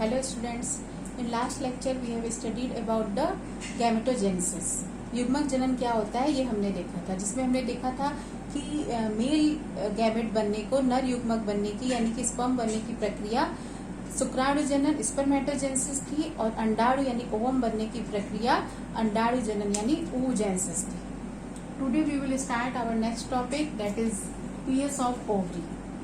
Hello students, in last lecture we have studied about the gametogenesis. युग्मक जनन क्या होता है ये हमने देखा था, जिसमें हमने देखा था कि मेल गैमेट बनने को नर युग्मक बनने की यानी कि स्पर्म बनने की प्रक्रिया शुक्राणु जनन स्पर्मेटोजेनेसिस की और अंडाणु यानी ओवम बनने की प्रक्रिया अंडाणु जनन यानी oogenesis की. Today we will start our next topic, that is TS of ovary.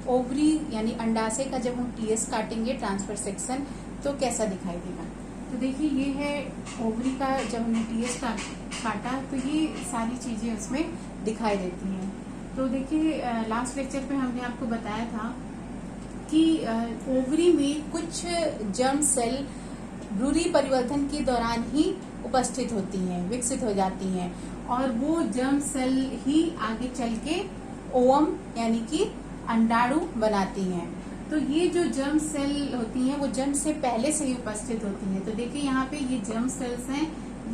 Ovary यानी अंडाशय का जब हम टीएस काटेंगे ट्रांसफर सेक्शन तो कैसा दिखाई देगा. तो देखिए ये है ओवरी का जब हमने टीएस काटा तो ये सारी चीजें उसमें दिखाई देती हैं. तो देखिए लास्ट लेक्चर पे हमने आपको बताया था कि ओवरी में कुछ जर्म सेल भ्रूण परिवर्तन के दौरान ही उपस्थित होती हैं, विकसित हो जाती हैं और वो जर्म सेल ही आगे चल के ओवम यानी कि अंडाणु बनाती हैं. तो ये जो जर्म सेल होती हैं वो जन्म से पहले से ही उपस्थित होती हैं. तो देखिए यहाँ पे ये जर्म सेल्स हैं,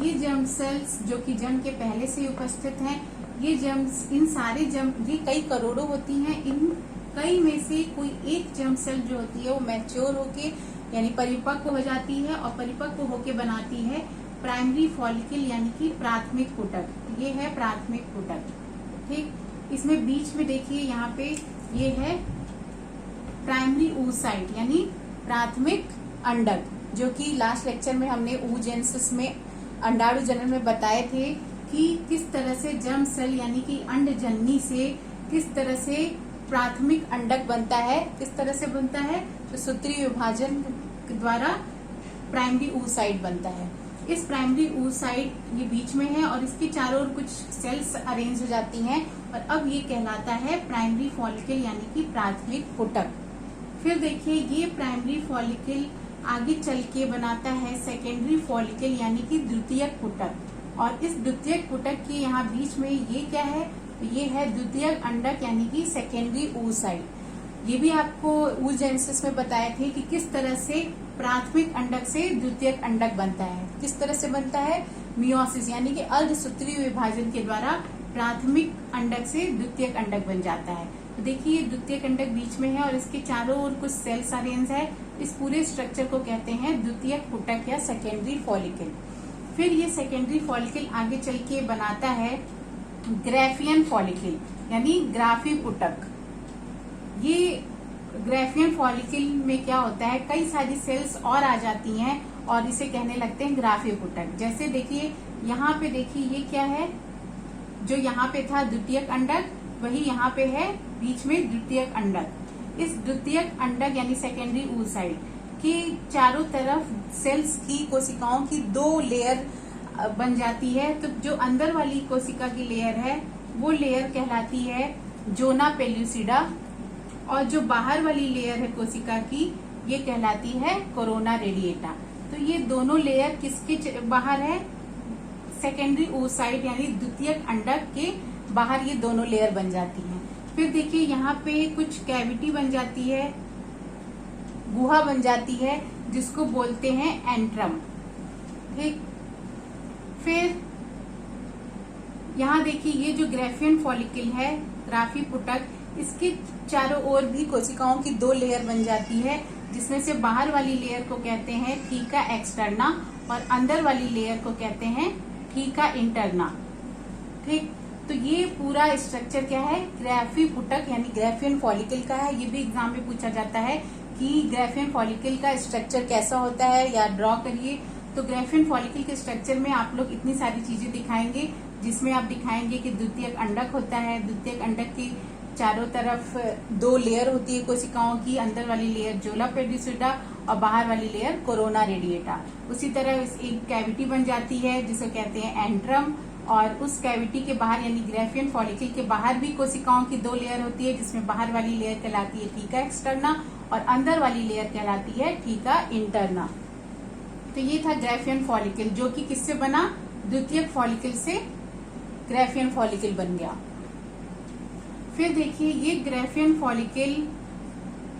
ये जर्म सेल्स जो कि जन्म के पहले से ही उपस्थित हैं. ये जर्म्स, इन सारे जर्म, ये कई करोड़ों होती हैं, इन कई में से कोई एक जर्म सेल जो होती है वो मैच्योर होके यानी परिपक्व हो जाती है और परिपक्व होके बनाती है प्राइमरी फॉलिकल यानी कि प्राथमिक पुटक. ये है प्राथमिक पुटक. ठीक, इसमें बीच में देखिए यहाँ पे ये है प्राइमरी oocyte यानी प्राथमिक अंडक, जो कि लास्ट लेक्चर में हमने oogenesis में अंडाणु जनन में बताए थे कि किस तरह से जर्म सेल यानी कि अंडजननी से किस तरह से प्राथमिक अंडक बनता है, किस तरह से बनता है. तो सूत्रीय विभाजन द्वारा प्राइमरी oocyte बनता है. इस प्राइमरी oocyte ये बीच में है और इसके चारों ओर कुछ सेल्स अरेंज हो जाती हैं और अब ये कहलाता है प्राइमरी फॉलिकल यानी कि प्राथमिक पुटक. फिर देखिए ये प्राइमरी फॉलिकल आगे चल के बनाता है सेकेंडरी फॉलिकल यानी कि द्वितीयक पुटक और इस द्वितीयक पुटक के यहाँ बीच में ये क्या है, ये है द्वितीयक अंडक यानी कि सेकेंडरी oocyte. ये भी आपको oogenesis में बताए थे कि किस तरह से प्राथमिक अंडक से द्वितीयक अंडक बनता है. किस तरह से बनता है, मियोसिस यानी कि अर्धसूत्रीय विभाजन के द्वारा प्राथमिक अंडक से द्वितीयक अंडक बन जाता है. तो देखिए द्वितीयक अंडक बीच में है और इसके चारों ओर कुछ सेल्स अरेंज है. इस पूरे स्ट्रक्चर को कहते हैं द्वितीयक पुटक या सेकेंडरी फॉलिकल. फिर ये सेकेंडरी फॉलिकल आगे चल के बनाता है ग्राफियन फॉलिकल यानी ग्राफी पुटक. ये ग्राफियन फॉलिकल में क्या होता है, कई सारी सेल्स और आ जाती हैं और इसे कहने लगते हैं ग्राफी पुटक. जैसे देखिए यहाँ पे देखिए ये क्या है, जो यहाँ पे था द्वितीयक अंडक वही यहाँ पे है बीच में द्वितीयक अंडक. इस द्वितीयक अंडक यानी सेकेंडरी oocyte के चारों तरफ सेल्स की कोशिकाओं की दो लेयर बन जाती है. तो जो अंदर वाली कोशिका की लेयर है वो लेयर कहलाती है जोना पेल्यूसिडा और जो बाहर वाली लेयर है कोशिका की ये कहलाती है कोरोना रेडिएटा. तो ये दोनों लेयर किसके बाहर है, सेकेंडरी oocyte यानी द्वितीयक अंडक के बाहर ये दोनों लेयर बन जाती हैं. फिर देखिए यहाँ पे कुछ कैविटी बन जाती है, गुहा बन जाती है जिसको बोलते हैं एंट्रम. ठीक, फिर यहाँ देखिए ये जो ग्राफियन फॉलिकल है, ग्राफी पुटक, इसके चारों ओर भी कोशिकाओं की दो लेयर बन जाती है जिसमें से बाहर वाली लेयर को कहते हैं थीका एक्सटर्ना और अंदर वाली लेयर को कहते हैं थीका इंटरना. ठीक, तो ये पूरा स्ट्रक्चर क्या है, ग्राफी पुटक यानी ग्राफियन फॉलिकल का है. ये भी एग्जाम में पूछा जाता है कि ग्राफियन फॉलिकल का स्ट्रक्चर कैसा होता है या ड्रॉ करिए. तो ग्राफियन फॉलिकल के स्ट्रक्चर में आप लोग इतनी सारी चीजें दिखाएंगे जिसमें आप दिखाएंगे कि द्वितीयक अंडक होता है, द्वितीयक अंडक की चारों तरफ दो लेयर होती है कोशिकाओं की, अंदर वाली लेयर जोला पेल्यूसिडा और बाहर वाली लेयर कोरोना रेडिएटा. उसी तरह एक कैविटी बन जाती है जिसे कहते हैं एंट्रम और उस कैविटी के बाहर यानी ग्राफियन फॉलिकल के बाहर भी कोशिकाओं की दो लेयर होती है जिसमें बाहर वाली लेयर कहलाती है थीका एक्सटर्ना और अंदर वाली लेयर कहलाती है थीका इंटरना. तो ये था ग्राफियन फॉलिकल जो कि किससे बना, द्वितीयक फॉलिकल से ग्राफियन फॉलिकल बन गया. फिर देखिए ये ग्राफियन फॉलिकल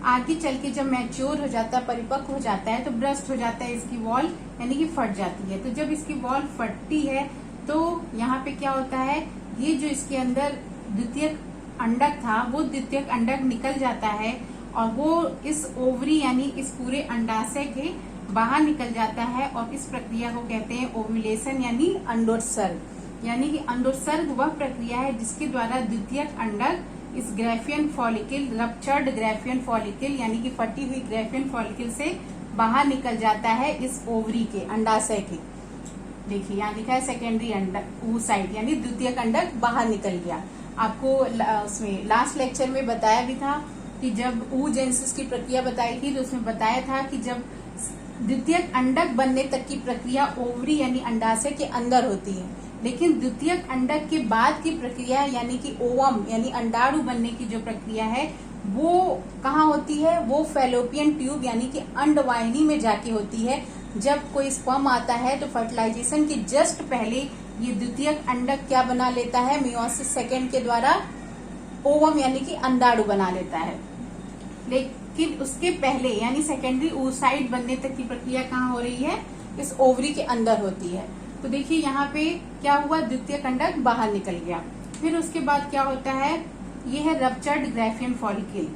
आगे चल के जब मैच्योर हो जाता है, परिपक्व हो जाता है तो ब्रस्ट हो जाता है इसकी वॉल यानी कि फट जाती है. तो जब इसकी वॉल फटती है तो यहाँ पे क्या होता है, ये जो इसके अंदर द्वितीयक अंडक था वो द्वितीयक अंडक निकल जाता है और वो इस ओवरी यानी इस पूरे अंडाशय के बाहर निकल जाता है और इस प्रक्रिया को कहते हैं ओव्यूलेशन यानी अंडोत्सर्ग। यानी कि अंडोत्सर्ग वह प्रक्रिया है जिसके द्वारा द्वितीयक अंडक इस Graafian follicle, ruptured Graafian follicle यानी कि फटी हुई ग्राफियन फॉलिकल से बाहर निकल जाता है इस ओवरी के, अंडाशय के। देखिए यहाँ लिखा है सेकेंडरी अंडक oocyte यानी द्वितीयक अंडक बाहर निकल गया। आपको उसमें लास्ट लेक्चर में बताया भी था कि जब oogenesis की प्रक्रिया बताई थी तो उसमें बताया था कि जब द्वितीयक अंडक बनने तक की प्रक्रिया ओवरी यानी अंडाशय के अंदर होती है, लेकिन द्वितीयक अंडक के बाद की प्रक्रिया यानी कि ओवम यानी अंडाणु बनने की जो प्रक्रिया है वो कहाँ होती है, वो फैलोपियन ट्यूब यानी कि अंडवाहिनी में जाके होती है। जब कोई स्पर्म आता है तो फर्टिलाइजेशन के जस्ट पहले ये द्वितीयक अंडक क्या बना लेता है, मियोसिस सेकेंड के द्वारा ओवम यानी कि अंडाणु बना लेता है। लेकिन उसके पहले यानी सेकेंडरी oocyte बनने तक की प्रक्रिया कहाँ हो रही है, इस ओवरी के अंदर होती है। तो देखिए यहाँ पे क्या हुआ, द्वितीयक अंडक बाहर निकल गया। फिर उसके बाद क्या होता है, ये है रप्चर्ड ग्राफियन फॉलिकल,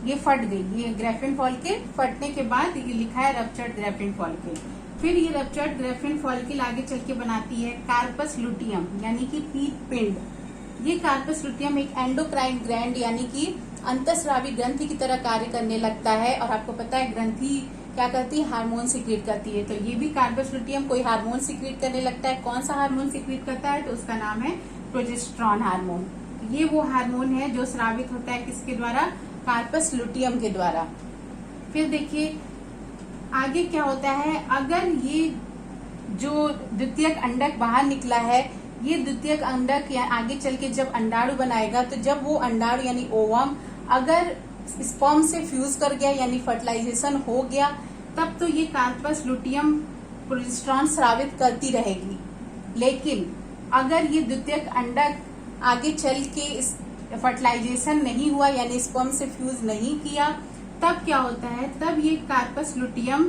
ये फट गई। ये ग्राफियन फॉलिकल फटने के बाद ये लिखा है रप्चर्ड ग्राफियन फॉलिकल। फिर ये रप्चर्ड ग्राफियन फॉलिकल आगे चल के बनाती है कार्पस लुटियम यानी कि पीत पिंड। ये कार्पस लुटियम एक एंडोक्राइन ग्लैंड यानी कि अंतःस्रावी ग्रंथि की तरह कार्य करने लगता है। और आपको पता है ग्रंथि क्या करती है, हार्मोन सिक्रीट करती है। तो ये भी कार्पस लुटियम कोई हार्मोन सिक्रीट करने लगता है। कौन सा हार्मोन सिक्रीट करता है, तो उसका नाम है प्रोजेस्टेरॉन हार्मोन। ये वो हार्मोन है जो स्रावित होता है किसके द्वारा, कार्पस लुटियम के द्वारा। फिर देखिए आगे क्या होता है, अगर ये जो द्वितीयक अंडक बाहर निकला है, ये द्वितीयक अंडक या आगे चल के जब अंडाणु बनाएगा, तो जब वो अंडाणु यानी ओवम अगर स्पर्म से फ्यूज कर गया यानी फर्टिलाइजेशन हो गया, तब तो ये कार्पस लुटियम प्रोजेस्टेरॉन स्रावित करती रहेगी। लेकिन अगर ये द्वितीयक अंडक आगे चल के फर्टिलाइजेशन नहीं हुआ यानी स्पर्म से फ्यूज नहीं किया, तब क्या होता है, तब ये कार्पस लुटियम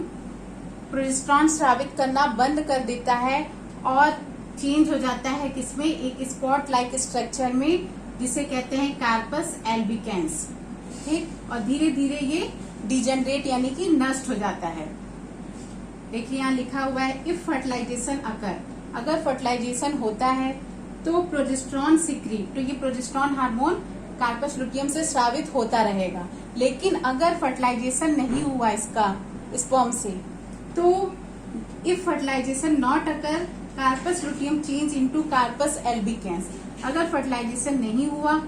प्रोजेस्टेरॉन स्रावित करना बंद कर देता है और चेंज हो जाता है किसमें, एक स्पॉट लाइक स्ट्रक्चर में जिसे कहते हैं कार्पस एल्बिकेंस। ठीक, और धीरे धीरे ये डिजेनरेट यानी कि नष्ट हो जाता है। देखिए यहाँ लिखा हुआ है इफ फर्टिलाइजेशन अकर, अगर फर्टिलाइजेशन होता है तो प्रोजेस्टेरॉन सिक्रीट, तो ये प्रोजेस्टेरॉन हार्मोन कार्पस लुटियम से स्रावित होता रहेगा। लेकिन अगर फर्टिलाइजेशन नहीं हुआ इसका स्पर्म से, तो if fertilization not occur corpus luteum change into corpus albicans, अगर फर्टिलाइजेशन नहीं हुआ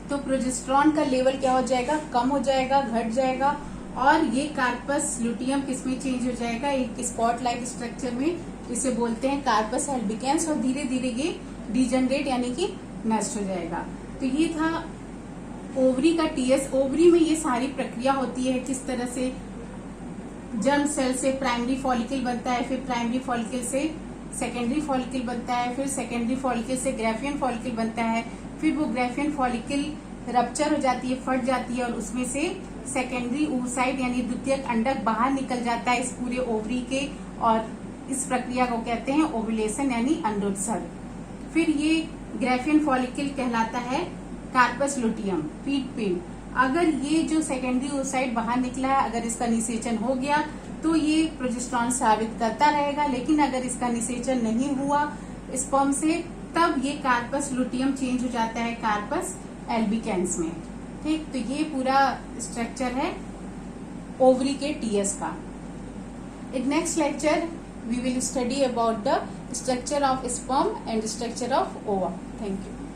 तो प्रोजेस्टेरॉन का लेवल क्या हो जाएगा, कम हो जाएगा, घट जाएगा, और ये कार्पस लुटियम किसमें चेंज हो जाएगा, एक स्पॉट लाइक स्ट्रक्चर में, इसे बोलते हैं कार्पस एल्बिकेंस, और धीरे धीरे ये डिजेनरेट यानी कि नष्ट हो जाएगा। तो ये था ओवरी का टीएस। ओवरी में ये सारी प्रक्रिया होती है, किस तरह से जर्म सेल से प्राइमरी फॉलिकल बनता है, फिर प्राइमरी फॉलिकल से सेकेंडरी फॉलिकल बनता है, फिर सेकेंडरी फॉलिकल से ग्राफियन फॉलिकल बनता है, फिर वो ग्राफियन फॉलिकल रप्चर हो जाती है, फट जाती है, और उसमें से सेकेंडरी oocyte यानी द्वितीयक अंडक बाहर निकल जाता है इस पूरे ओवरी के, और इस प्रक्रिया को कहते हैं ओव्यूलेशन यानी अंडोत्सर्ग। फिर ये ग्राफियन फॉलिकल कहलाता है कार्पस लुटियम, पीत पिंड। अगर ये जो सेकेंडरी oocyte बाहर निकला है, अगर इसका निषेचन हो गया तो ये प्रोजेस्टेरॉन स्रावित करता रहेगा। लेकिन अगर इसका निषेचन नहीं हुआ स्पर्म से, तब ये कार्पस लुटियम चेंज हो जाता है कार्पस एल्बिकेंस में। ठीक, तो ये पूरा स्ट्रक्चर है ओवरी के टीएस का। In next lecture we will study about the structure of sperm and structure of ova. Thank you.